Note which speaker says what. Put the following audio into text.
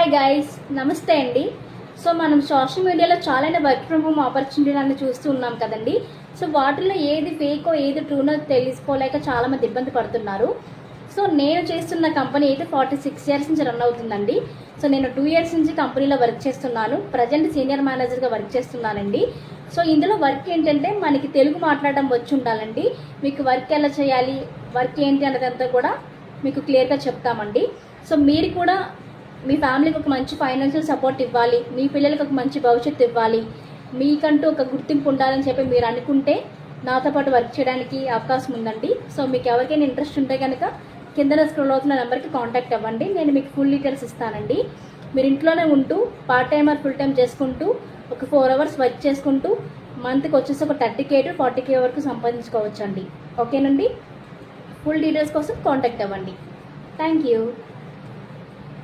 Speaker 1: Hi guys, నమస్తే అండి. So మనం సోషల్ మీడియాలో చాలా వర్క్ ఫ్రమ్ హోమ్ ఆపర్చునిటీలను చూస్తూ ఉన్నాం కదండి. సో వాటిలో ఏది ఫేకో ఏది ట్రూనో తెలుసుకోలేక చాలామంది ఇబ్బంది పడుతున్నారు. సో నేను చేస్తున్న కంపెనీ అయితే 46 ఇయర్స్ నుంచి రన్ అవుతుందండి. సో నేను 2 ఇయర్స్ నుంచి కంపెనీలో వర్క్ చేస్తున్నాను. ప్రజెంట్ సీనియర్ మేనేజర్గా వర్క్ చేస్తున్నానండి. సో ఇందులో వర్క్ ఏంటంటే మనకి తెలుగు మాట్లాడడం వచ్చి ఉండాలండి. మీకు వర్క్ ఎలా చేయాలి, వర్క్ ఏంటి అన్నదంతా కూడా మీకు క్లియర్గా చెప్తామండి. సో మీరు కూడా మీ ఫ్యామిలీకి ఒక మంచి ఫైనాన్షియల్ సపోర్ట్ ఇవ్వాలి, మీ పిల్లలకు ఒక మంచి భవిష్యత్తు ఇవ్వాలి, మీకంటూ ఒక గుర్తింపు ఉండాలని చెప్పి మీరు అనుకుంటే నాతో పాటు వర్క్ చేయడానికి అవకాశం ఉందండి. సో మీకు ఎవరికైనా ఇంట్రెస్ట్ ఉంటే కనుక కింద స్క్రోల్ అవుతున్న నెంబర్కి కాంటాక్ట్ అవ్వండి. నేను మీకు ఫుల్ డీటెయిల్స్ ఇస్తానండి. మీరు ఇంట్లోనే ఉంటూ part time or full time చేసుకుంటూ ఒక 4 అవర్స్ వర్క్ చేసుకుంటూ మంత్కి వచ్చేసి ఒక 30K to 40K వరకు సంపాదించుకోవచ్చు అండి. ఓకేనండి. ఫుల్ డీటెయిల్స్ కోసం కాంటాక్ట్ అవ్వండి. Thank you.